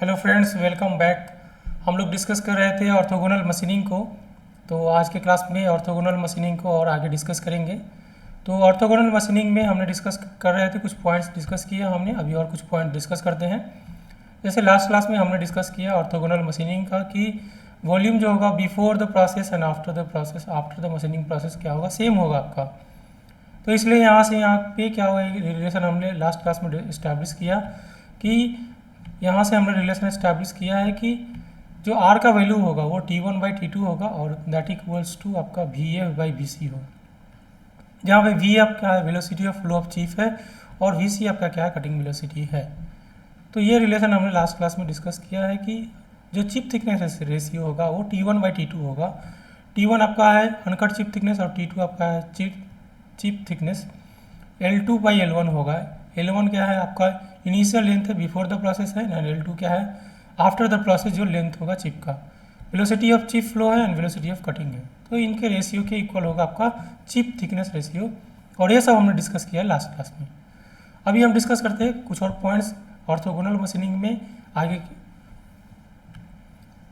Hello friends, welcome back. हम लोग discuss कर रहे थे ऑर्थोगोनल मशीनिंग को। तो आज के क्लास में ऑर्थोगोनल मशीनिंग को और आगे डिस्कस करेंगे। तो ऑर्थोगोनल मशीनिंग में हमने डिस्कस कर रहे थे, कुछ पॉइंट्स डिस्कस किए हमने, अभी और कुछ पॉइंट डिस्कस करते हैं। जैसे लास्ट क्लास में हमने डिस्कस किया ऑर्थोगोनल मशीनिंग का कि वॉल्यूम जो होगा before the process and after the process, after the machining process क्या होगा, सेम होगा आपका। तो इसलिए यहाँ से यहाँ पे क्या होगा, रिलेशन हमने लास्ट क्लास में इस्टेब्लिश किया कि यहाँ से हमने रिलेशन इस्टेब्लिश किया है कि जो आर का वैल्यू होगा वो T1/T2 होगा और दैट इक्वल्स टू आपका VA/BC होगा, जहाँ पे V आपका velocity of flow of chip है और VC आपका क्या है, कटिंग वेलोसिटी है। तो ये रिलेशन हमने लास्ट क्लास में डिस्कस किया है कि जो चिप थिकनेस रेशियो होगा वो T1/T2 होगा। T1 आपका है अनकट चिप थिकनेस और T2 आपका है चिप थिकनेस। L2/L1 होगा। L1 क्या है आपका इनिशियल लेंथ है बिफोर द प्रोसेस है, एंड L2 क्या है आफ्टर द प्रोसेस जो लेंथ होगा चिप का। वेलोसिटी ऑफ चिप फ्लो है एंड वेलोसिटी ऑफ कटिंग है, तो इनके रेशियो के इक्वल होगा आपका चिप थिकनेस रेशियो। और ये सब हमने डिस्कस किया लास्ट क्लास में। अभी हम डिस्कस करते हैं कुछ और पॉइंट्स ऑर्थोगोनल मशीनिंग में आगे की।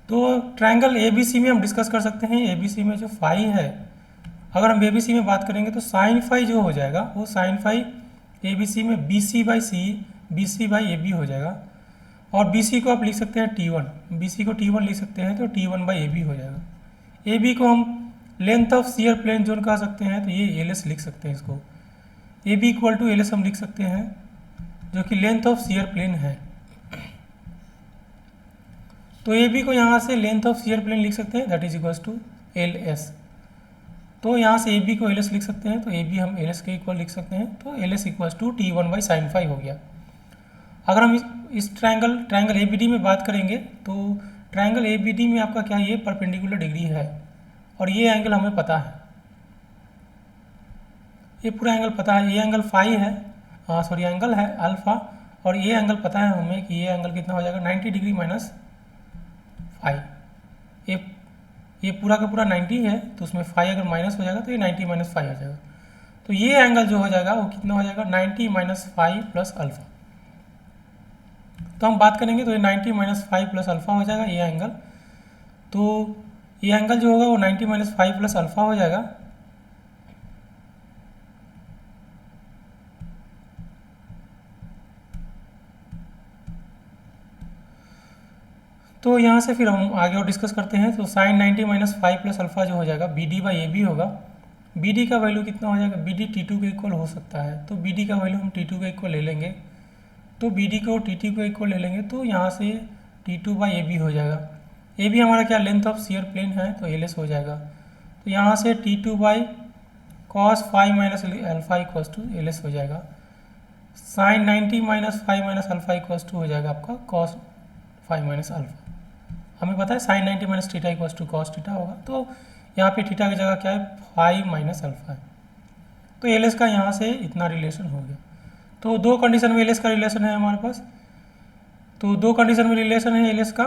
तो ट्रायंगल ABC में हम डिस्कस कर सकते हैं। ABC में जो फाई है, अगर हम ABC में बात करेंगे तो साइन फाई जो हो जाएगा वो साइन फाई ABC में BC/C BC/AB हो जाएगा। और BC को आप लिख सकते हैं T1, BC को T1 लिख सकते हैं तो T1/AB हो जाएगा। AB को हम length of shear plane zone कह सकते हैं, तो ये LS लिख सकते हैं इसको। AB = LS हम लिख सकते हैं, जो कि लेंथ ऑफ शियर प्लेन है। तो AB को यहाँ से लेंथ ऑफ शियर प्लेन लिख सकते हैं, that is equals to LS। तो यहाँ से AB को LS लिख सकते हैं, तो AB हम LS के इक्वल लिख सकते हैं, तो LS = T1/sin φ हो गया। अगर हम इस ट्रायंगल ABD में बात करेंगे तो ट्रायंगल ABD में आपका क्या, ये परपेंडिकुलर डिग्री है और ये एंगल हमें पता है, ये पूरा एंगल पता है। ये एंगल फाई है, सॉरी एंगल है अल्फा, और ये एंगल पता है हमें कि ये एंगल कितना हो जाएगा, 90 डिग्री माइनस फाई। ये पूरा का पूरा 90 है, तो उसमें फाई अगर माइनस हो जाएगा तो ये 90 - फाई हो जाएगा। तो ये एंगल जो हो जाएगा वो कितना हो जाएगा, 90 - फाई प्लस अल्फा। तो हम बात करेंगे तो ये 90 - फाई प्लस अल्फा हो जाएगा ये एंगल। तो ये एंगल जो होगा वो 90 - फाई प्लस अल्फा हो जाएगा। तो यहाँ से फिर हम आगे और डिस्कस करते हैं। तो साइन 90 - फाई प्लस अल्फा जो हो जाएगा BD/AB होगा। BD का वैल्यू कितना हो जाएगा, BD T2 के इक्वल हो सकता है, तो BD का वैल्यू हम T2 के इक्वल ले लेंगे। तो BD को T2 के इक्वल ले लेंगे, तो यहाँ से T2/AB हो जाएगा। AB हमारा क्या, लेंथ ऑफ शियर प्लेन है, तो LS हो जाएगा। तो यहाँ से T2/cos φ माइनस अल्फा = LS हो जाएगा। साइन 90 - फाई माइनस अल्फा = हो जाएगा आपका cos φ माइनस अल्फा। हमें पता है साइन 90 - थीटा = cos थीटा होगा, तो यहाँ पे थीटा की जगह क्या है, फाई माइनस अल्फा है। तो LS का यहाँ से इतना रिलेशन हो गया। तो दो कंडीशन में LS का रिलेशन है हमारे पास। तो दो कंडीशन में रिलेशन है LS का।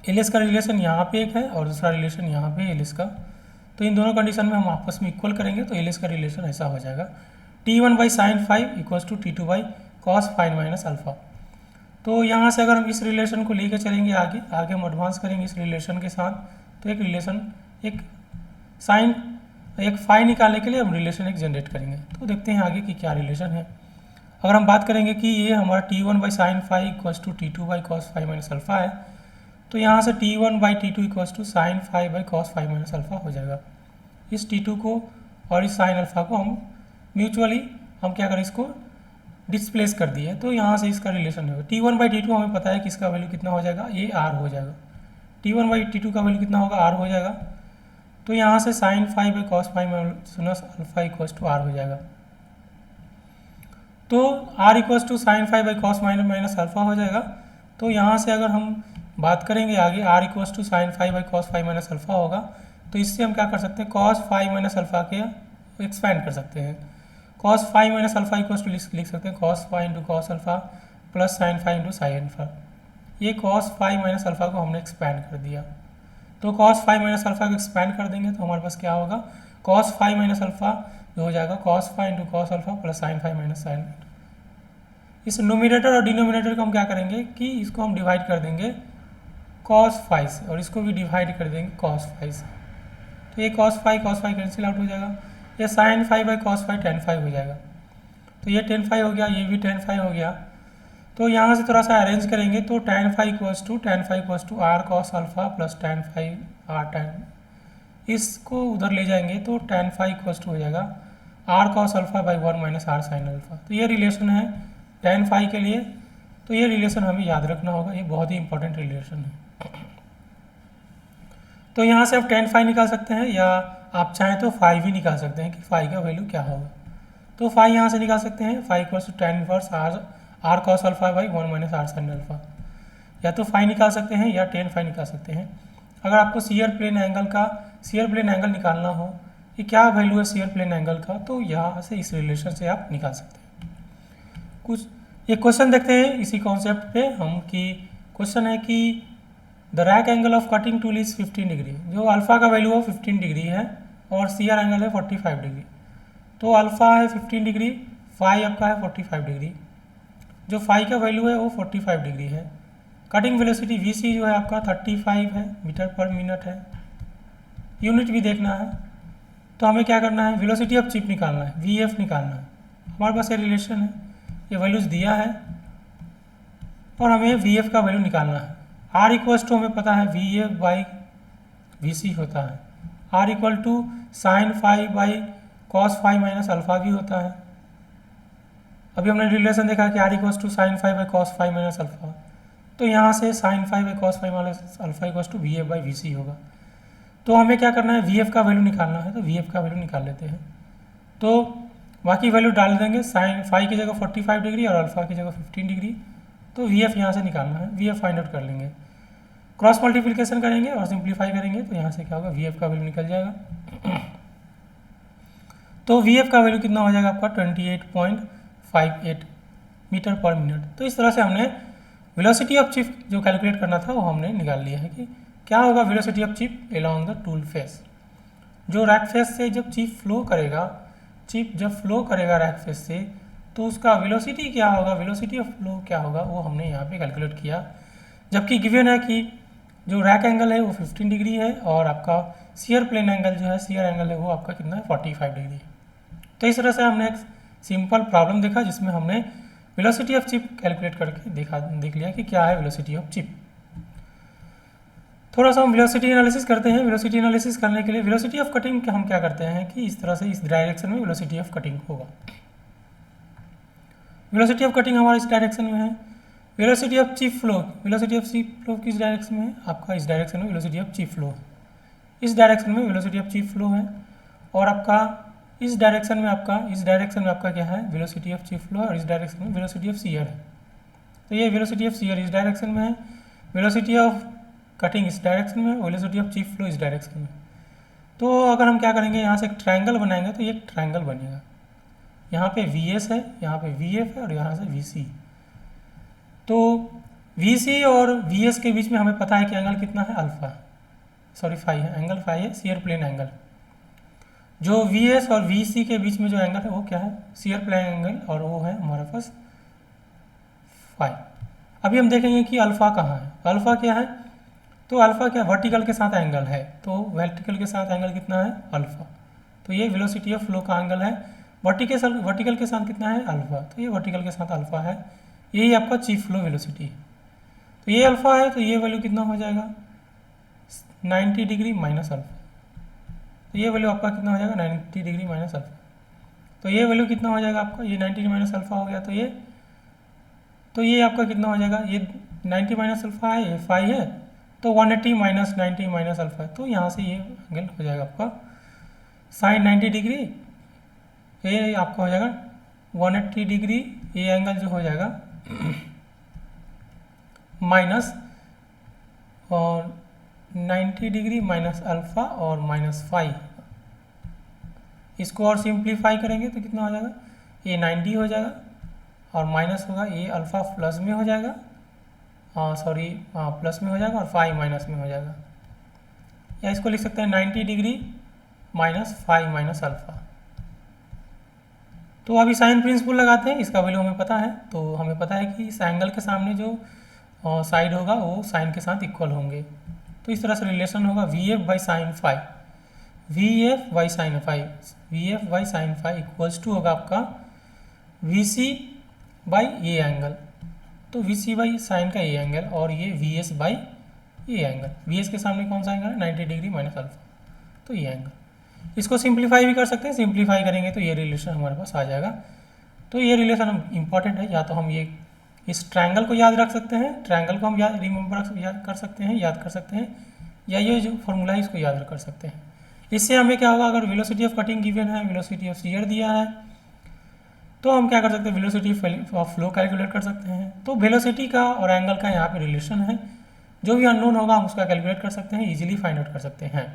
LS का रिलेशन यहाँ पे एक है और दूसरा रिलेशन यहाँ पे LS का। तो इन दोनों कंडीशन में हम आपस में इक्वल करेंगे तो LS का रिलेशन ऐसा हो जाएगा, T1/sin φ = T2/cos φ माइनस अल्फा। तो यहाँ से अगर हम इस रिलेशन को लेकर चलेंगे आगे हम एडवांस करेंगे इस रिलेशन के साथ, तो एक रिलेशन एक फाई निकालने के लिए हम रिलेशन एक जनरेट करेंगे। तो देखते हैं आगे कि क्या रिलेशन है। अगर हम बात करेंगे कि ये हमारा T1/sin φ = T2/cos φ माइनस अल्फा है, तो यहाँ से T1/T2 = sin φ/cos φ minus alpha हो जाएगा। इस T2 को और इस साइन अल्फा को हम म्यूचुअली हम क्या करें, इसको डिस्प्लेस कर दिए, तो यहाँ से इसका रिलेशन होगा। T1/T2 हमें पता है कि इसका वैल्यू कितना हो जाएगा, ये R हो जाएगा। T1/T2 का वैल्यू कितना होगा, R हो जाएगा। तो यहाँ से sin φ/cos φ minus alpha = R हो जाएगा। तो R = sin φ/cos minus alpha हो जाएगा। तो यहाँ से अगर हम बात करेंगे आगे, R = sin φ/cos φ minus alpha होगा, तो इससे हम क्या कर सकते हैं, cos φ माइनस अल्फा के एक्सपैंड कर सकते हैं। cos φ माइनस अल्फा = लिख सकते हैं cos φ × cos alpha plus sin φ × sin alpha. ये cos φ माइनस अल्फा को हमने एक्सपैंड कर दिया। तो cos φ माइनस अल्फा को एक्सपैंड कर देंगे तो हमारे पास क्या होगा, cos φ माइनस अल्फा जो हो जाएगा cos φ × cos alpha plus sin φ minus sin। इस नोमिनेटर और डिनोमिनेटर को हम क्या करेंगे कि इसको हम डिवाइड कर देंगे कॉस फाई से और इसको भी डिवाइड कर देंगे कॉस फाई से। तो ये कॉस फाई कैंसिल आउट हो जाएगा, ये sine phi by cos phi tan phi हो जाएगा। तो ये टेन फाई हो गया, ये भी टेन फाई हो गया। तो यहाँ से थोड़ा सा अरेंज करेंगे तो tan phi equals to r cos alpha plus tan phi r tan, इसको उधर ले जाएंगे तो टेन फाई इक्वल्स टू हो जाएगा r cos alpha by one minus r sine alpha. तो ये रिलेशन है टेन फाई के लिए, तो ये रिलेशन हमें याद रखना होगा, ये बहुत ही इंपॉर्टेंट रिलेशन है। तो यहाँ से आप टेन फाई निकाल सकते हैं या आप चाहें तो फाई भी निकाल सकते हैं कि फाई का वैल्यू क्या होगा। तो फाई यहाँ से निकाल सकते हैं, phi equals to tan inverse r cos alpha by one minus r sine alpha. या तो फाई निकाल सकते हैं या टेन फाई निकाल सकते हैं। अगर आपको सीयर प्लेन एंगल निकालना हो कि क्या वैल्यू है सीयर प्लेन एंगल का, तो यहाँ से इस रिलेशन से आप निकाल सकते हैं। कुछ एक क्वेश्चन देखते हैं इसी कॉन्सेप्ट पे हम कि क्वेश्चन है कि the rack angle of cutting tool is 15 degree, जो अल्फ़ा का वैल्यू है 15 डिग्री है और सीयर एंगल है 45 डिग्री। तो अल्फ़ा है 15 डिग्री, फाई आपका है 45 डिग्री, जो फाई का वैल्यू है वो 45 डिग्री है। कटिंग वेलोसिटी वीसी जो है आपका 35 है, मीटर पर मिनट है। यूनिट भी देखना है, तो हमें क्या करना है, वेलोसिटी ऑफ चिप निकालना है, वीएफ निकालना है। हमारे पास ये रिलेशन है, ये वैल्यूज़ दिया है और हमें वीएफ का वैल्यू निकालना है। आर इक्वल्स टू हमें पता है V F by V C होता है, R equal to sine phi by cos phi minus alpha भी होता है। अभी हमने रिलेशन देखा कि R equals to sine phi by cos phi minus alpha, तो यहाँ से sine phi by cos phi minus alpha equals to V F by V C होगा। तो हमें क्या करना है, वी एफ का वैल्यू निकालना है, तो वी एफ का वैल्यू निकाल लेते हैं। तो बाकी वैल्यू डाल देंगे, साइन फाई की जगह 45 डिग्री और अल्फा की जगह 15 डिग्री। तो वी एफ यहाँ से निकालना है, वी एफ फाइंड आउट कर लेंगे, क्रॉस मल्टीप्लिकेशन करेंगे और सिंप्लीफाई करेंगे तो यहाँ से क्या होगा, वी एफ का वैल्यू निकल जाएगा। तो वी एफ का वैल्यू कितना हो जाएगा आपका 28.58 मीटर पर मिनट। तो इस तरह से हमने वेलोसिटी ऑफ चिप जो कैलकुलेट करना था वो हमने निकाल लिया है कि क्या होगा velocity of chip along the tool face. जो रैक फेस से जब चिप जब फ्लो करेगा रैक फेस से, तो उसका वेलोसिटी क्या होगा, वेलोसिटी ऑफ फ्लो क्या होगा, वो हमने यहाँ पे कैलकुलेट किया। जबकि गिवन है कि जो रैक एंगल है वो 15 डिग्री है और आपका सीयर प्लेन एंगल जो है, सीयर एंगल है वो आपका कितना है 45 डिग्री है। तो इस तरह से हमने एक सिंपल प्रॉब्लम देखा जिसमें हमने वेलोसिटी ऑफ चिप कैलकुलेट करके देख लिया कि क्या है वेलोसिटी ऑफ चिप। थोड़ा सा हम वेलोसिटी एनालिसिस करते हैं। वेलोसिटी एनालिसिस करने के लिए वेलोसिटी ऑफ कटिंग हम क्या करते हैं कि इस तरह से इस डायरेक्शन में वेलोसिटी ऑफ कटिंग होगा। वेलोसिटी ऑफ कटिंग हमारा इस डायरेक्शन में है। वेलोसिटी ऑफ चिप फ्लो किस डायरेक्शन में है, आपका इस डायरेक्शन में वेलोसिटी ऑफ चिप फ्लो है। इस डायरेक्शन में वेलोसिटी ऑफ चिप फ्लो है और आपका इस डायरेक्शन में आपका क्या है, वेलोसिटी ऑफ चिप फ्लो और इस डायरेक्शन में वेलोसिटी ऑफ सीयर है। तो ये वेलोसिटी ऑफ सीयर इस डायरेक्शन में है, वेलोसिटी ऑफ कटिंग इस डायरेक्शन में, वेलोसिटी ऑफ चिप फ्लो इस डायरेक्शन में। तो अगर हम क्या करेंगे, यहाँ से एक ट्रायंगल बनाएंगे तो ये एक ट्रायंगल बनेगा। यहाँ पे वी एस है, यहाँ पे वी एफ है और यहाँ से वी सी। तो वी सी और वी एस के बीच में हमें पता है कि एंगल कितना है, फाई है, एंगल फाई है, सीयर प्लेन एंगल। जो वी एस और वी सी के बीच में जो एंगल है वो क्या है, सीयर प्लेन एंगल, और वो है हमारे पास फाई। अभी हम देखेंगे कि अल्फ़ा कहाँ है। अल्फ़ा क्या है, तो अल्फ़ा क्या वर्टिकल के साथ एंगल है, तो वर्टिकल के साथ एंगल कितना है, अल्फ़ा। तो ये वेलोसिटी ऑफ फ्लो का एंगल है। वर्टिकल के साथ कितना है, अल्फ़ा, तो ये वर्टिकल के साथ अल्फ़ा है। यही आपका चिप फ्लो वेलोसिटी है। तो ये अल्फ़ा है, तो ये वैल्यू कितना हो जाएगा 90 डिग्री माइनस अल्फ़ा। तो ये वैल्यू आपका कितना हो जाएगा 90 डिग्री माइनस अल्फ़ा। तो ये वैल्यू कितना हो जाएगा आपका, ये 90 माइनस अल्फ़ा हो गया। तो ये आपका कितना हो जाएगा, ये 90 माइनस अल्फ़ा है, ये फाई है, तो 180 माइनस 90 माइनस अल्फ़ा है। तो यहाँ से ये एंगल हो जाएगा आपका साइन 90 डिग्री, ये आपका हो जाएगा 180 डिग्री, ये एंगल जो हो जाएगा माइनस और 90 डिग्री माइनस अल्फ़ा और माइनस फाई। इसको और सिंप्लीफाई करेंगे तो कितना हो जाएगा, ये 90 हो जाएगा और माइनस होगा, ये अल्फ़ा प्लस में हो जाएगा, प्लस में हो जाएगा और फाई माइनस में हो जाएगा। या इसको लिख सकते हैं 90 degree minus phi minus alpha. तो अभी साइन प्रिंसिपल लगाते हैं, इसका वैल्यू हमें पता है। तो हमें पता है कि इस एंगल के सामने जो साइड होगा वो साइन के साथ इक्वल होंगे। तो इस तरह से रिलेशन होगा V F by sine phi, V F by sine phi, V F by sine phi equals to होगा आपका V C by a angle. तो वी सी बाई साइन का ए एंगल और ये V S by a angle. V S के सामने कौन सा एंगल है, 90 डिग्री माइनस अल्फा, तो ये एंगल। इसको सिंप्लीफाई भी कर सकते हैं, सिंप्लीफाई करेंगे तो ये रिलेशन हमारे पास आ जाएगा। तो ये रिलेशन इंपॉर्टेंट है, या तो हम ये इस ट्रायंगल को याद रख सकते हैं, ट्रायंगल को हम याद कर सकते हैं, या ये जो फॉर्मूला है इसको याद कर सकते हैं। इससे हमें क्या होगा, अगर वेलोसिटी ऑफ कटिंग गिवन है, वेलोसिटी ऑफ शियर दिया है, तो हम क्या कर सकते हैं, वेलोसिटी ऑफ फ्लो कैलकुलेट कर सकते हैं। तो वेलोसिटी का और एंगल का यहाँ पे रिलेशन है, जो भी अननोन होगा हम उसका कैलकुलेट कर सकते हैं, इजीली फाइंड आउट कर सकते हैं।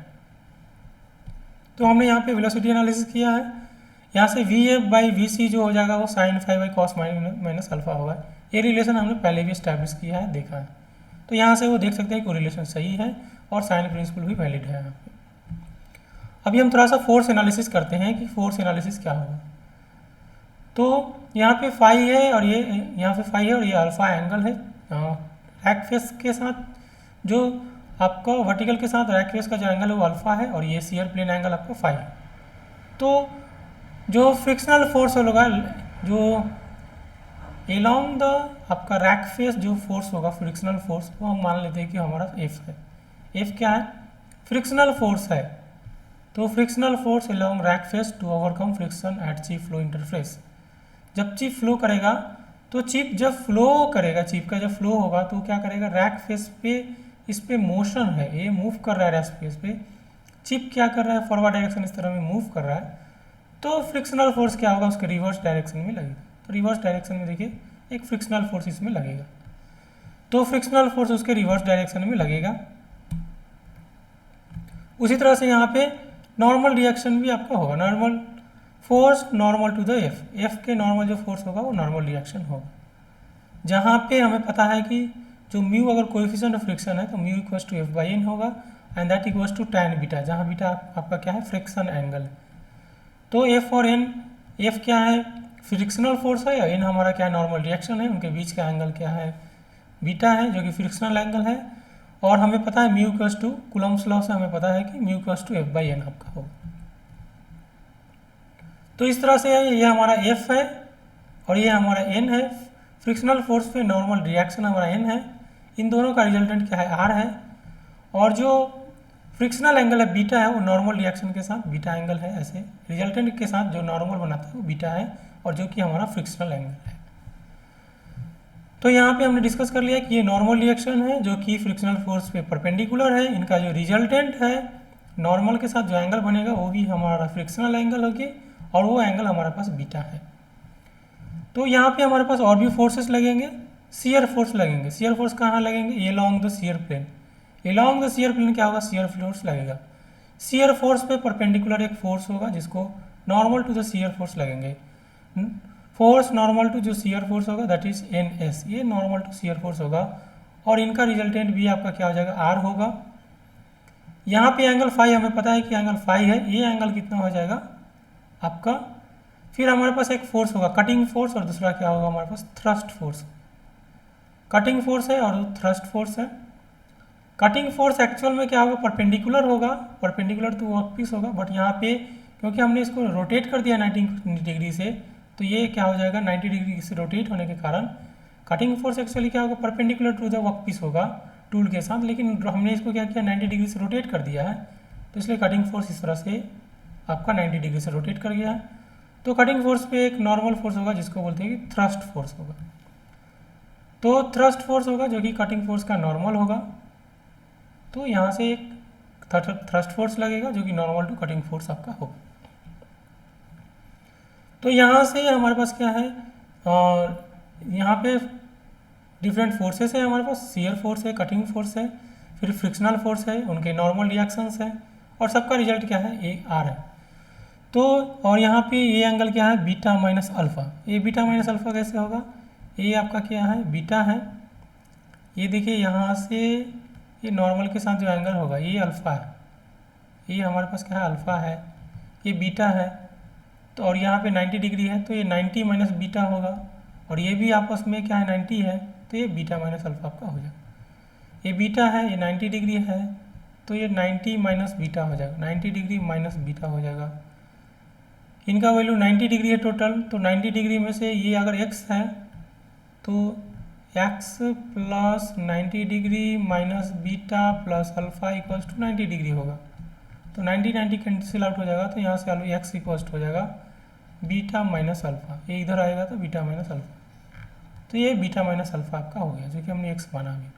तो हमने यहाँ पे वेलोसिटी एनालिसिस किया है, यहाँ से V F by V C जो हो जाएगा वो sine phi by cos minus alpha होगा। ये रिलेशन हमने पहले भी इस्टेब्लिश किया है, देखा है। तो यहाँ से वो देख सकते हैं कि रिलेशन सही है और साइन प्रिंसिपल भी वैलिड है यहाँ पे। अभी हम थोड़ा सा फोर्स एनालिसिस करते हैं कि फोर्स एनालिसिस क्या होगा। तो यहाँ पे फाई है और ये यहाँ पे फाई है और ये अल्फा एंगल है रैक फेस के साथ, जो आपका वर्टिकल के साथ रैक फेस का जो एंगल है वो अल्फा है और ये शियर प्लेन एंगल आपका फाई है। तो जो फ्रिक्शनल फोर्स होगा, जो एलॉन्ग द आपका रैक फेस जो फोर्स होगा फ्रिक्शनल फोर्स, वो हम मान लेते हैं कि हमारा एफ है। एफ क्या है, फ्रिक्शनल फोर्स है। तो frictional force along rake face to overcome friction at chip flow interface. जब चिप फ्लो करेगा, तो चिप जब फ्लो करेगा, चिप का जब फ्लो होगा तो क्या करेगा, रैक फेस पे इस पे मोशन है, ये मूव कर रहा है रैक फेस पे, चिप क्या कर रहा है, फॉरवर्ड डायरेक्शन इस तरह में मूव कर रहा है। तो फ्रिक्शनल फोर्स क्या होगा, उसके रिवर्स डायरेक्शन में लगेगा। तो रिवर्स डायरेक्शन में देखिए एक फ्रिक्शनल फोर्स इसमें लगेगा, तो फ्रिक्शनल फोर्स उसके रिवर्स डायरेक्शन में लगेगा। उसी तरह से यहाँ पे नॉर्मल रिएक्शन भी आपका होगा, normal force normal to the F, F के नॉर्मल जो फोर्स होगा वो नॉर्मल रिएक्शन होगा। जहाँ पे हमें पता है कि जो म्यू अगर कोएफिशिएंट ऑफ फ्रिक्शन है तो mu equals to F by N होगा and that equals to tan beta, जहाँ बीटा आपका क्या है, फ्रिक्शन एंगल है। तो एफ और एन, एफ क्या है, फ्रिक्शनल फोर्स है, या एन हमारा क्या है, नॉर्मल रिएक्शन है, उनके बीच का एंगल क्या है, बीटा है, जो कि फ्रिक्शनल एंगल है। और हमें पता है mu equals to Coulomb's law से हमें पता है कि mu equals to F by N आपका होगा। तो इस तरह से ये हमारा एफ है और ये हमारा एन है, फ्रिक्शनल फोर्स पे नॉर्मल रिएक्शन हमारा एन है, इन दोनों का रिजल्टेंट क्या है, आर है। और जो फ्रिक्शनल एंगल है बीटा है, वो नॉर्मल रिएक्शन के साथ बीटा एंगल है, ऐसे रिजल्टेंट के साथ जो नॉर्मल बनाता है वो बीटा है, और जो कि हमारा फ्रिक्शनल एंगल है। तो यहाँ पे हमने डिस्कस कर लिया कि ये नॉर्मल रिएक्शन है जो कि फ्रिक्शनल फोर्स पे परपेंडिकुलर है, इनका जो रिजल्टेंट है नॉर्मल के साथ जो एंगल बनेगा वो भी हमारा फ्रिक्शनल एंगल होगी, और वो एंगल हमारे पास बीटा है। तो यहाँ पे हमारे पास और भी फोर्सेस लगेंगे, शियर फोर्स लगेंगे। शियर फोर्स कहाँ लगेंगे, ये long the shear plane, along the shear plane क्या होगा, शियर फोर्स लगेगा। शियर फोर्स पे परपेंडिकुलर एक फोर्स होगा जिसको normal to the shear force लगेंगे। फोर्स नॉर्मल टू जो शियर फोर्स होगा दैट इज एन एस, ये नॉर्मल टू शियर फोर्स होगा, और इनका रिजल्टेंट भी आपका क्या हो जाएगा, आर होगा। यहाँ पे एंगल फाई हमें पता है कि एंगल फाई है, ये एंगल कितना हो जाएगा आपका। फिर हमारे पास एक फोर्स होगा कटिंग फोर्स, और दूसरा क्या होगा हमारे पास, थ्रस्ट फोर्स। कटिंग फोर्स है और थ्रस्ट फोर्स है। कटिंग फोर्स एक्चुअल में क्या होगा, परपेंडिकुलर होगा, परपेंडिकुलर टू वर्क पीस होगा, बट यहाँ पे क्योंकि हमने इसको रोटेट कर दिया 90 डिग्री से, तो ये क्या हो जाएगा, 90 डिग्री से रोटेट होने के कारण कटिंग फोर्स एक्चुअली क्या होगा, perpendicular to the work piece होगा टूल के साथ, लेकिन हमने इसको क्या किया, 90 डिग्री से रोटेट कर दिया है, तो इसलिए कटिंग फोर्स इस तरह से आपका 90 डिग्री से रोटेट कर गया है। तो कटिंग फोर्स पे एक नॉर्मल फोर्स होगा जिसको बोलते हैं कि थ्रस्ट फोर्स होगा। तो थ्रस्ट फोर्स होगा जो कि कटिंग फोर्स का नॉर्मल होगा, तो यहाँ से एक थ्रस्ट फोर्स लगेगा जो कि नॉर्मल टू कटिंग फोर्स आपका होगा। तो यहाँ से हमारे पास क्या है, और यहाँ पे डिफरेंट फोर्सेस है हमारे पास, शियर फोर्स है, कटिंग फोर्स है, फिर फ्रिक्शनल फोर्स है, उनके नॉर्मल रिएक्शंस है, और सबका रिजल्ट क्या है, ए आर है। तो और यहाँ पे ये एंगल क्या है, बीटा माइनस अल्फा। ये बीटा माइनस अल्फा कैसे होगा, ये आपका क्या है, बीटा है। ये देखिए यहाँ से ये नॉर्मल के साथ जो एंगल होगा ये अल्फ़ा है, ये हमारे पास क्या है, अल्फ़ा है, ये बीटा है, तो और यहाँ पे 90 डिग्री है, तो ये 90 माइनस बीटा होगा, और ये भी आपस में क्या है 90 है, तो ये बीटा माइनस अल्फा आपका हो जाएगा। ये बीटा है, ये 90 डिग्री है, तो ये 90 माइनस बीटा हो जाएगा, 90 डिग्री माइनस बीटा हो जाएगा। इनका वैल्यू 90 डिग्री है टोटल, तो 90 डिग्री में से ये अगर x है तो x plus 90 degree minus beta plus alpha equals to 90 degree होगा। तो 90 कैंसिल आउट हो जाएगा, तो यहाँ से x इक्वल्स हो जाएगा बीटा माइनस अल्फा, ये इधर आएगा तो बीटा माइनस अल्फा, तो ये बीटा माइनस अल्फा आपका हो गया, जो कि हमने x माना अभी।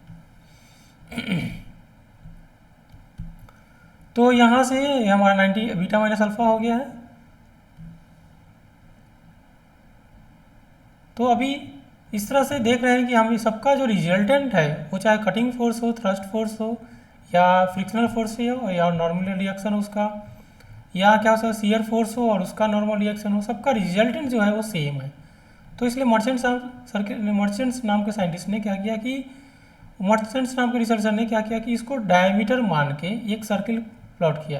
तो यहाँ से हमारा 90 बीटा माइनस अल्फा हो गया है। तो अभी इस तरह से देख रहे हैं कि हम सबका जो रिजल्टेंट है वो चाहे कटिंग फोर्स हो, थ्रस्ट फोर्स हो, या फ्रिक्शनल फोर्स हो, या नॉर्मल रिएक्शन हो उसका, या क्या हो सकता है शियर फोर्स हो और उसका नॉर्मल रिएक्शन हो, सबका रिजल्टेंट जो है वो सेम है। तो इसलिए मर्चेंट्स नाम के साइंटिस्ट ने क्या किया कि मर्चेंट्स नाम के रिसर्चर ने क्या किया कि इसको डायमीटर मान के एक सर्किल प्लॉट किया।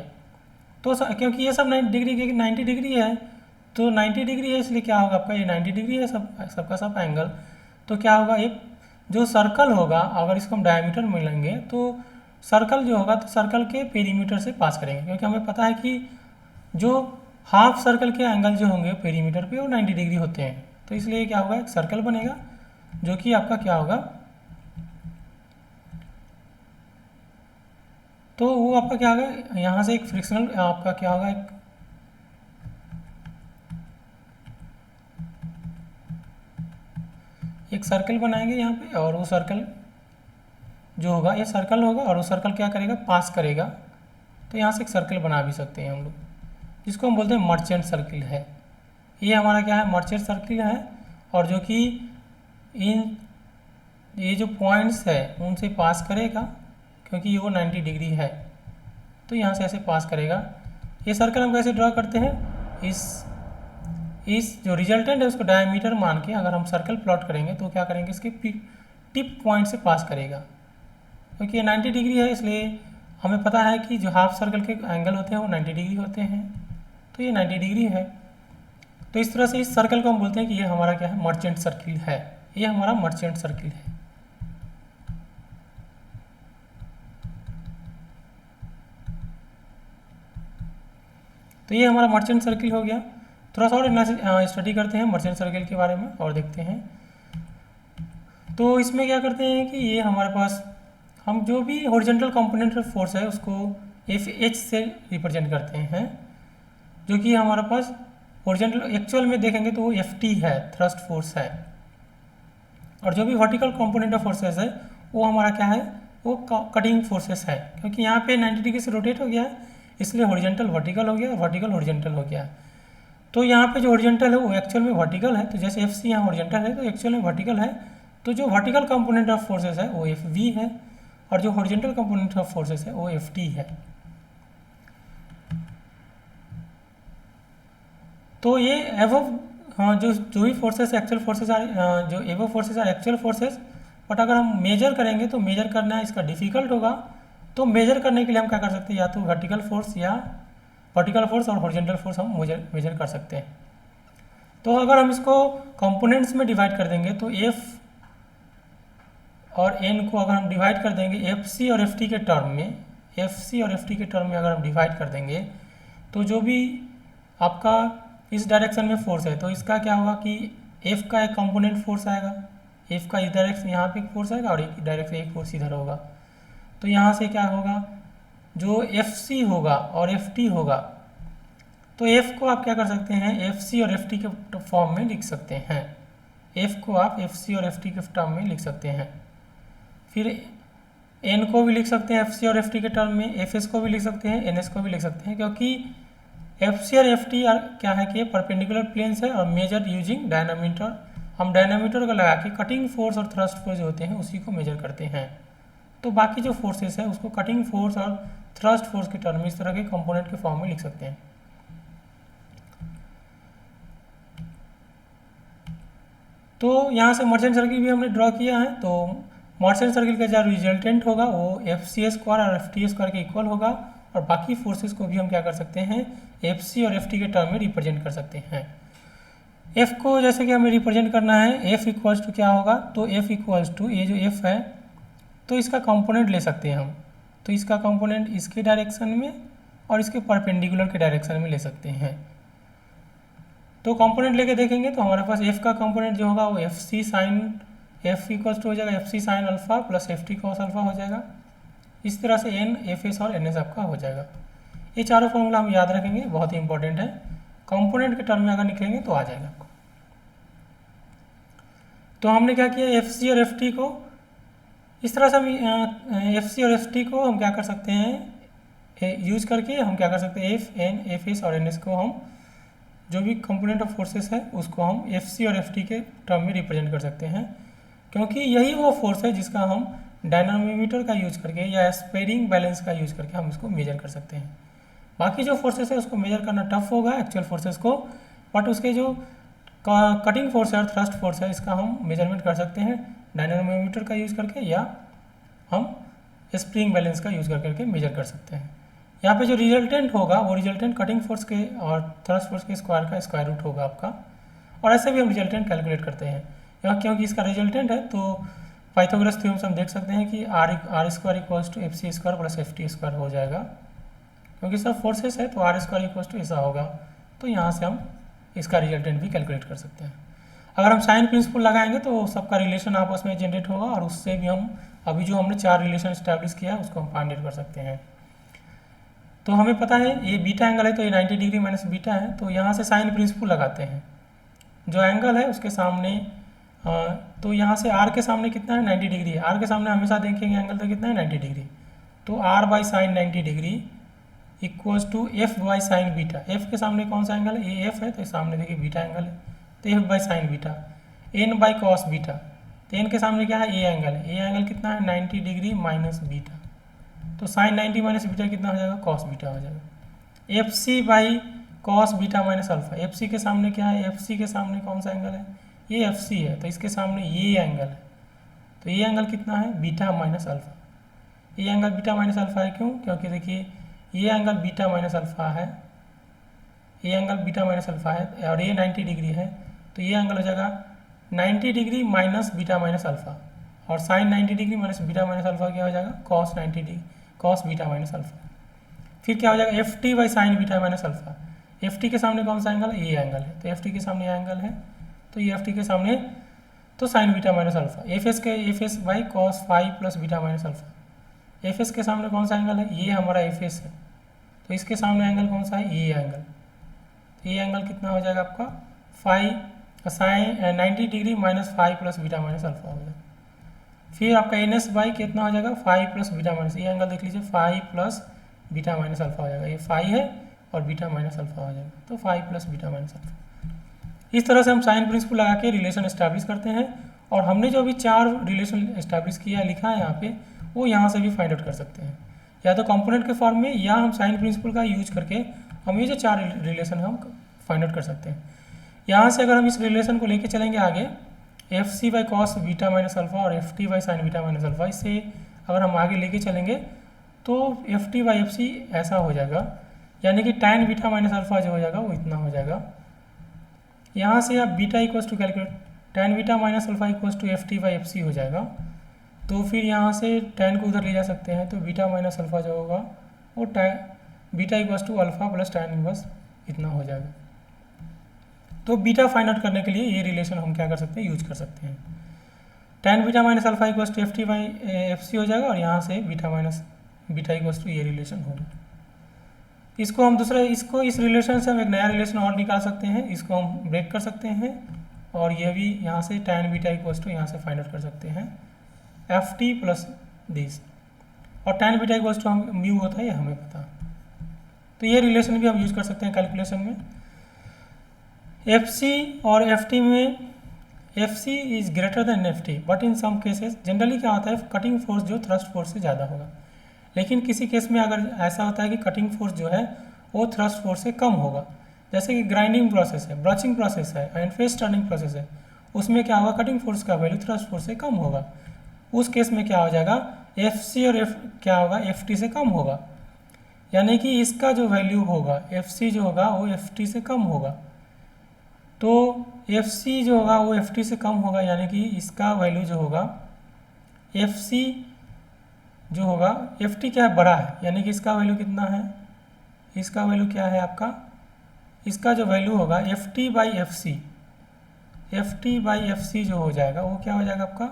तो क्योंकि ये सब 90 डिग्री है, तो 90 डिग्री है, इसलिए क्या होगा आपका ये 90 डिग्री है सबका सब एंगल। तो क्या होगा, एक जो सर्कल होगा अगर इसको हम डायमीटर मिलेंगे तो सर्कल जो होगा तो सर्कल के पेरीमीटर से पास करेंगे, क्योंकि हमें पता है कि जो हाफ सर्कल के एंगल जो होंगे पेरीमीटर पे वो 90 डिग्री होते हैं। तो इसलिए क्या होगा, एक सर्कल बनेगा जो कि आपका क्या होगा, तो वो आपका क्या होगा, यहाँ से एक फ्रिक्शनल आपका क्या होगा, एक सर्कल बनाएंगे यहाँ पे, और वो सर्कल जो होगा ये सर्कल होगा, और वो सर्कल क्या करेगा, पास करेगा। तो यहाँ से एक सर्कल बना भी सकते हैं हम लोग, जिसको हम बोलते हैं मर्चेंट सर्किल है। ये हमारा क्या है, मर्चेंट सर्किल है, और जो कि ये जो पॉइंट्स है उनसे पास करेगा, क्योंकि ये वो 90 डिग्री है, तो यहाँ से ऐसे पास करेगा। ये सर्कल हम कैसे ड्रॉ करते हैं, इस जो रिजल्टेंट है उसको डायमीटर मान के अगर हम सर्कल प्लॉट करेंगे तो क्या करेंगे, इसके टिप पॉइंट से पास करेगा। क्योंकि ये 90 डिग्री है, इसलिए हमें पता है कि जो हाफ सर्कल के एंगल होते हैं वो 90 डिग्री होते हैं, तो ये 90 डिग्री है। तो इस तरह से इस सर्कल को हम बोलते हैं कि ये हमारा क्या है, मर्चेंट सर्किल है। ये हमारा मर्चेंट सर्किल है। तो ये हमारा मर्चेंट सर्किल हो गया। थोड़ा सा और स्टडी करते हैं मर्चेंट सर्किल के बारे में और देखते हैं। तो इसमें क्या करते हैं कि ये हमारे पास हम जो भी हॉरिजॉन्टल कंपोनेंट ऑफ फोर्स है उसको FH से रिप्रेजेंट करते हैं, जो कि हमारे पास हॉरिजॉन्टल एक्चुअल में देखेंगे तो वो FT है, थ्रस्ट फोर्स है। और जो भी वर्टिकल कंपोनेंट ऑफ फोर्सेस है वो हमारा क्या है, वो कटिंग फोर्सेस है। क्योंकि यहाँ पे 90 डिग्री से रोटेट हो गया है, इसलिए हॉरिजॉन्टल वर्टिकल हो गया, वर्टिकल हॉरिजॉन्टल हो गया। तो यहाँ पे जो हॉरिजॉन्टल है वो एक्चुअल में वर्टिकल है, तो जैसे FC यहाँ हॉरिजॉन्टल है तो एक्चुअल में वर्टिकल है। तो जो वर्टिकल कंपोनेंट ऑफ फोर्सेस है वो FV है, और जो हॉरिजॉन्टल कंपोनेंट ऑफ फोर्सेस है वो FT है। तो ये एबव जो भी फोर्सेस एक्चुअल फोर्सेस आर जो above forces are actual forces, but अगर हम मेजर करेंगे तो मेजर करना इसका डिफिकल्ट होगा। तो मेजर करने के लिए हम क्या कर सकते हैं, या तो वर्टिकल फोर्स या वर्टिकल फोर्स और हॉरिजॉन्टल फोर्स हम मेजर कर सकते हैं। तो अगर हम इसको कंपोनेंट्स में डिवाइड कर देंगे तो F और N को अगर हम डिवाइड कर देंगे FC और FT के टर्म में, FC और FT के टर्म में अगर हम डिवाइड कर देंगे तो जो भी आपका इस डायरेक्शन में फोर्स है तो इसका क्या होगा कि F का एक कंपोनेंट फोर्स आएगा, F का इस डायरेक्शन यहाँ पे एक फोर्स आएगा और एक डायरेक्शन एक फोर्स इधर होगा। तो यहाँ से क्या होगा, जो FC होगा और FT होगा, तो F को आप क्या कर सकते हैं, FC और FT के फॉर्म में लिख सकते हैं। F को आप FC और FT के टर्म में लिख सकते हैं। फिर N को भी लिख सकते हैं FC और FT के टर्म में, FS को भी लिख सकते हैं, NS को भी लिख सकते हैं, क्योंकि FC और FT क्या है कि परपेंडिकुलर प्लेन्स है और मेजर यूजिंग डायनामीटर। हम डायनामीटर को लगा के कटिंग फोर्स और थ्रस्ट फोर्स जो होते हैं उसी को मेजर करते हैं। तो बाकी जो फोर्सेस है उसको कटिंग फोर्स और थ्रस्ट फोर्स के टर्म में इस तरह के कंपोनेंट के फॉर्म में लिख सकते हैं। तो यहाँ से मर्चेंट सर्किल भी हमने ड्रॉ किया है। तो मर्चेंट सर्किल का जो रिजल्टेंट होगा वो FC² और FT² के इक्वल होगा, और बाकी फोर्सेस को भी हम क्या कर सकते हैं, एफ सी और एफ टी के टर्म में रिप्रेजेंट कर सकते हैं। एफ को जैसे कि हमें रिप्रेजेंट करना है, एफ इक्वल्स टू क्या होगा, तो एफ इक्वल्स टू ये जो एफ है तो इसका कंपोनेंट ले सकते हैं हम, तो इसका कंपोनेंट इसके डायरेक्शन में और इसके परपेंडिकुलर के डायरेक्शन में ले सकते हैं। तो कंपोनेंट लेके देखेंगे तो हमारे पास एफ का कंपोनेंट जो होगा वो F C sine F equals to हो जाएगा F C sine alpha plus F T cos alpha हो जाएगा। इस तरह से एन एफ एस और एन एस आपका हो जाएगा। ये चारों फॉर्मूला हम याद रखेंगे, बहुत ही इंपॉर्टेंट है। कंपोनेंट के टर्म में अगर निकलेंगे तो आ जाएगा आपको। तो हमने क्या किया, एफ सी और एफ टी को इस तरह से हम एफ सी और एफ टी को हम क्या कर सकते हैं, यूज करके हम क्या कर सकते हैं, एफ एन एफ एस और एन एस को हम जो भी कंपोनेंट ऑफ फोर्सेस है उसको हम एफ सी और एफ टी के टर्म में रिप्रेजेंट कर सकते हैं, क्योंकि यही वो फोर्स है जिसका हम डायनामोमीटर का यूज करके या स्पेयरिंग बैलेंस का यूज करके हम इसको मेजर कर सकते हैं। बाकी जो फोर्सेस है उसको मेजर करना टफ होगा एक्चुअल फोर्सेस को, बट उसके जो कटिंग फोर्स है और थ्रस्ट फोर्स है इसका हम मेजरमेंट कर सकते हैं डायनामोमीटर का यूज करके, या हम स्प्रिंग बैलेंस का यूज करके मेजर कर सकते हैं। यहाँ पे जो रिजल्टेंट होगा वो रिजल्टेंट कटिंग फोर्स के और थ्रस्ट फोर्स के स्क्वायर का स्क्वायर रूट होगा आपका, और ऐसे भी हम रिजल्टेंट कैलकुलेट करते हैं। यहाँ क्योंकि इसका रिजल्टेंट है तो पाइथागोरस थ्योरम से हम देख सकते हैं कि R square equals to F C square plus F T square हो जाएगा, क्योंकि सब फोर्सेस है तो आर स्क्वायर इक्वल्स टू ऐसा होगा। तो यहाँ से हम इसका रिजल्टेंट भी कैलकुलेट कर सकते हैं। अगर हम साइन प्रिंसिपल लगाएंगे तो सबका रिलेशन आपस में जनरेट होगा, और उससे भी हम अभी जो हमने 4 रिलेशन इस्टेब्लिश किया है उसको हम फाइंड आउट कर सकते हैं। तो हमें पता है ये बीटा एंगल है तो ये 90 डिग्री माइनस बीटा है, तो यहाँ से साइन प्रिंसिपल लगाते हैं। जो एंगल है उसके सामने तो यहाँ से आर के सामने कितना है, 90 डिग्री है। आर के सामने हमेशा देखेंगे एंगल तो कितना है, 90 डिग्री। तो R by sine 90 degree equals to F by sine beta. F के सामने कौन सा एंगल है, ये एफ है, तो सामने देखिए बीटा एंगल है, तो F by sine beta. N by cos beta, तो एन के सामने क्या है, ए एंगल है। ए एंगल कितना है, 90 डिग्री माइनस बीटा, तो साइन 90 माइनस बीटा कितना हो जाएगा, कॉस बीटा हो जाएगा। F C by cos beta minus alpha, F C के सामने क्या है, एफ सी के सामने कौन सा एंगल है, ये एफ सी है, तो इसके सामने ये एंगल है, तो ये एंगल कितना है, बीटा माइनस अल्फा। ये एंगल बीटा माइनस अल्फा है, क्यों, क्योंकि देखिए ये एंगल बीटा माइनस अल्फा है, ये एंगल बीटा माइनस अल्फा है, और ये 90 डिग्री है, तो ये एंगल हो जाएगा 90 degree minus beta minus alpha, और sine 90 degree minus beta minus alpha क्या हो जाएगा, cos 90 degree cos beta minus alpha. फिर क्या हो जाएगा, F T by sine beta minus alpha. F T के सामने कौन सा एंगल है, ये एंगल है, तो एफ टी के सामने ये एंगल है, तो ये एफ टी के सामने तो sign beta minus alpha. F S by cos five plus beta minus alpha. F S के सामने कौन सा एंगल है, ये हमारा एफ एस है, तो इसके सामने एंगल कौन सा है, ये एंगल, तो ये एंगल कितना हो जाएगा आपका, five sine 90 degree minus 5 plus beta minus alpha हो जाएगा। फिर आपका एन एस बाई कितना हो जाएगा, 5 प्लस बीटा माइनस, ये एंगल देख लीजिए 5 प्लस बीटा माइनस अल्फा हो जाएगा, ये 5 है और बीटा माइनस अल्फा हो जाएगा, तो 5 प्लस बीटा माइनस अल्फा। इस तरह से हम साइन प्रिंसिपल लगा के रिलेशन एस्टैब्लिश करते हैं, और हमने जो अभी 4 रिलेशन एस्टैब्लिश किया है, लिखा है यहाँ पे, वो यहाँ से भी फाइंड आउट कर सकते हैं, या तो कंपोनेंट के फॉर्म में, या हम साइन प्रिंसिपल का यूज करके हम ये जो 4 रिलेशन हम फाइंड आउट कर सकते हैं। यहाँ से अगर हम इस रिलेशन को लेके चलेंगे आगे, F C by cos beta minus alpha और F T by sine beta minus alpha, इससे अगर हम आगे लेके चलेंगे तो F T by F C ऐसा हो जाएगा, यानी कि tan बीटा माइनस अल्फा जो हो जाएगा वो इतना हो जाएगा। यहाँ से आप beta equals to calculate tan beta minus alpha equals to F T by F C हो जाएगा, तो फिर यहाँ से tan को उधर ले जा सकते हैं, तो बीटा माइनस अल्फा जो होगा वो beta equals to alpha plus tan inverse इतना हो जाएगा। तो बीटा फाइंड आउट करने के लिए ये रिलेशन हम क्या कर सकते हैं, यूज कर सकते हैं। tan beta minus alpha equals to F T by F C हो जाएगा, और यहाँ से बीटा इक्वल्स टू ये रिलेशन होगा। इसको हम इस रिलेशन से हम एक नया रिलेशन और निकाल सकते हैं, इसको हम ब्रेक कर सकते हैं, और ये भी यहाँ से tan बीटा इक्वल्स टू यहाँ से फाइंड आउट कर सकते हैं एफ टी प्लस दिस, और tan बीटा इक्वल्स टू हम म्यू होता है ये हमें पता, तो ये रिलेशन भी हम यूज कर सकते हैं कैलकुलेशन में। एफ सी और एफ टी में F C is greater than F T, but in some cases generally क्या होता है, कटिंग फोर्स जो थ्रस्ट फोर्स से ज़्यादा होगा, लेकिन किसी केस में अगर ऐसा होता है कि कटिंग फोर्स जो है वो थ्रस्ट फोर्स से कम होगा, जैसे कि ग्राइंडिंग प्रोसेस है, ब्रशिंग प्रोसेस है एंड फेस टर्निंग प्रोसेस है, उसमें क्या होगा, कटिंग फोर्स का वैल्यू थ्रस्ट फोर्स से कम होगा। उस केस में क्या हो जाएगा, एफ सी और एफ क्या होगा, एफ टी से कम होगा। यानी कि इसका जो वैल्यू होगा FC जो होगा वो FT से कम होगा। तो FC जो होगा वो FT से कम होगा, यानी कि इसका वैल्यू जो होगा FC जो होगा, FT क्या है, बड़ा है, यानी कि इसका वैल्यू कितना है, इसका वैल्यू क्या है आपका, इसका जो वैल्यू होगा FT by FC, FT by FC जो हो जाएगा वो क्या हो जाएगा आपका,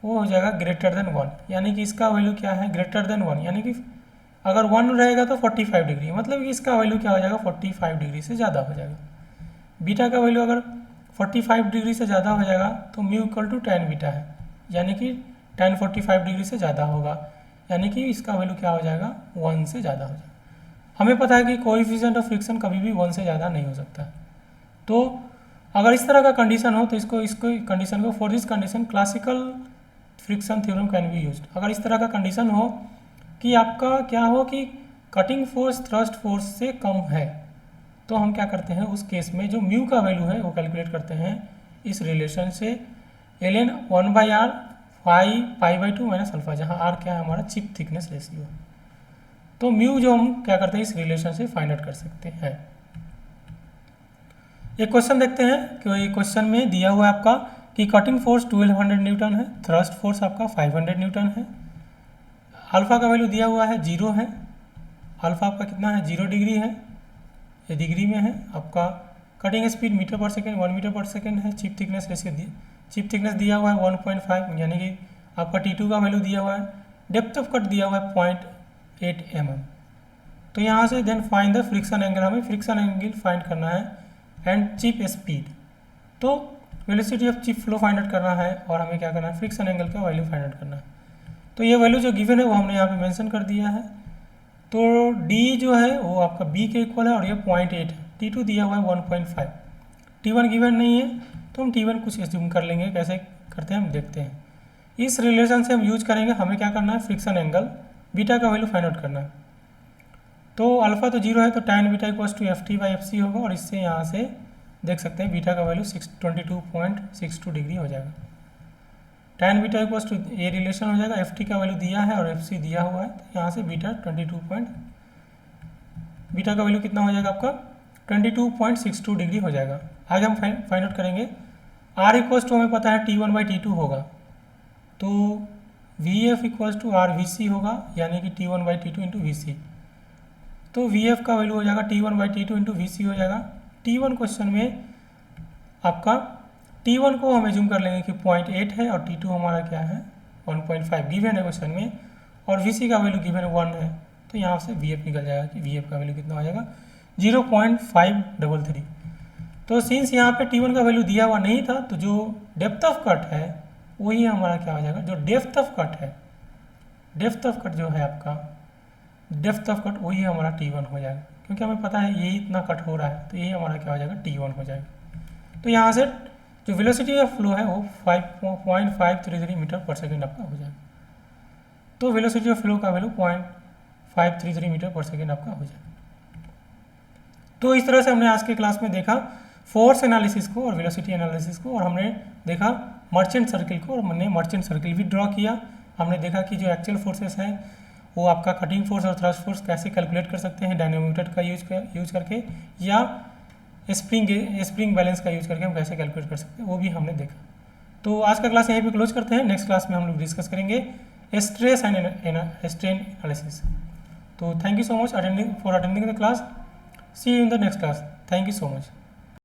वो हो जाएगा ग्रेटर देन 1, यानी कि इसका वैल्यू क्या है, ग्रेटर देन 1, यानी कि अगर 1 रहेगा तो 45 डिग्री, मतलब कि इसका वैल्यू क्या हो जाएगा, 45 डिग्री से ज़्यादा हो जाएगा। बीटा का वैल्यू अगर 45 डिग्री से ज़्यादा हो जाएगा तो mu equal to tan beta है, यानी कि tan 45 डिग्री से ज़्यादा होगा, यानी कि इसका वैल्यू क्या हो जाएगा, 1 से ज़्यादा हो जाएगा। हमें पता है कि कोएफिशिएंट ऑफ फ्रिक्शन कभी भी 1 से ज़्यादा नहीं हो सकता। तो अगर इस तरह का कंडीशन हो तो इसको कंडीशन को, for this condition classical friction theorem can be used. अगर इस तरह का कंडीशन हो कि आपका क्या हो कि कटिंग फोर्स थ्रस्ट फोर्स से कम है, तो हम क्या करते हैं उस केस में जो म्यू का वैल्यू है वो कैलकुलेट करते हैं इस रिलेशन से ln 1/r पाई/2 माइनस अल्फा, जहाँ r क्या है हमारा चिप थिकनेस रेशियो। तो म्यू जो हम क्या करते हैं इस रिलेशन से फाइंड आउट कर सकते हैं। एक क्वेश्चन देखते हैं कि ये क्वेश्चन में दिया हुआ है आपका कि कटिंग फोर्स 1200 न्यूटन है, थ्रस्ट फोर्स आपका 500 न्यूटन है, अल्फा का वैल्यू दिया हुआ है 0 है, अल्फा आपका कितना है 0 डिग्री है, ये डिग्री में है, आपका कटिंग स्पीड मीटर पर सेकेंड 1 मीटर पर सेकेंड है, chip thickness ratio chip thickness दिया हुआ है 1.5, यानी कि आपका T2 का वैल्यू दिया हुआ है, डेप्थ ऑफ कट दिया हुआ है 0.8 mm। तो यहाँ से then find the friction angle, हमें फ्रिक्शन एंगल फाइंड करना है एंड चिप स्पीड। तो velocity of chip flow find out करना है और हमें क्या करना है फ्रिक्शन एंगल का वैल्यू फाइंड आउट करना है। तो ये वैल्यू जो गिवन है वो हमने यहाँ पे मेंशन कर दिया है। तो D जो है वो आपका B के इक्वल है और ये 0.8 है, T2 दिया हुआ है 1.5, T1 गिवन नहीं है तो हम T1 कुछ एज्यूम कर लेंगे, कैसे करते हैं हम देखते हैं। इस रिलेशन से हम यूज करेंगे, हमें क्या करना है फ्रिक्शन एंगल बीटा का वैल्यू फाइंड आउट करना है। तो अल्फा तो 0 है तो tan beta equals to FT/FC होगा और इससे यहाँ से देख सकते हैं बीटा का वैल्यू 22.62 डिग्री हो जाएगा। tan बीटा इक्वल्स टू ये रिलेशन हो जाएगा, FT का वैल्यू दिया है और FC दिया हुआ है, तो यहाँ से बीटा बीटा का वैल्यू कितना हो जाएगा आपका 22.62 डिग्री हो जाएगा। आगे हम फाइंड आउट करेंगे R इक्वल्स टू हमें पता है T1/T2 होगा, तो VF इक्वल्स टू RVC होगा, यानी कि T1/T2 इंटू VC। तो VF का वैल्यू हो जाएगा T1/T2 इंटू VC हो जाएगा। T1 क्वेश्चन में आपका T1 को हम एज्यूम कर लेंगे कि 0.8 है और T2 हमारा क्या है 1.5 गिवन है क्वेश्चन में, और VC का वैल्यू गिवन 1 है, तो यहाँ से VF निकल जाएगा कि VF का वैल्यू कितना हो जाएगा 0.533। तो सिंस यहाँ पे T1 का वैल्यू दिया हुआ नहीं था तो जो डेप्थ ऑफ कट है वही हमारा क्या हो जाएगा, जो डेप्थ ऑफ कट है, डेप्थ ऑफ कट जो है आपका डेप्थ ऑफ कट वही हमारा T1 हो जाएगा, क्योंकि हमें पता है यही इतना कट हो रहा है तो यही हमारा क्या हो जाएगा T1 हो जाएगा। तो यहाँ से जो वेलोसिटी ऑफ फ्लो है वो 5.533 मीटर पर सेकेंड आपका हो जाएगा। तो वेलोसिटी ऑफ फ्लो का वैल्यू 0.533 मीटर पर सेकेंड आपका हो जाएगा। तो इस तरह से हमने आज के क्लास में देखा फोर्स एनालिसिस को और वेलोसिटी एनालिसिस को, और हमने देखा मर्चेंट सर्किल को और हमने मर्चेंट सर्किल भी ड्रॉ किया। हमने देखा कि जो एक्चुअल फोर्सेस हैं वो आपका कटिंग फोर्स और थ्रस्ट फोर्स कैसे कैलकुलेट कर सकते हैं डायनामोमीटर का यूज करके, या स्प्रिंग बैलेंस का यूज करके हम कैसे कैलकुलेट कर सकते हैं वो भी हमने देखा। तो आज का क्लास यहीं पे क्लोज करते हैं। नेक्स्ट क्लास में हम लोग डिस्कस करेंगे स्ट्रेस एंड स्ट्रेन एनालिसिस। तो thank you so much for attending the class. See you in the next class. Thank you so much.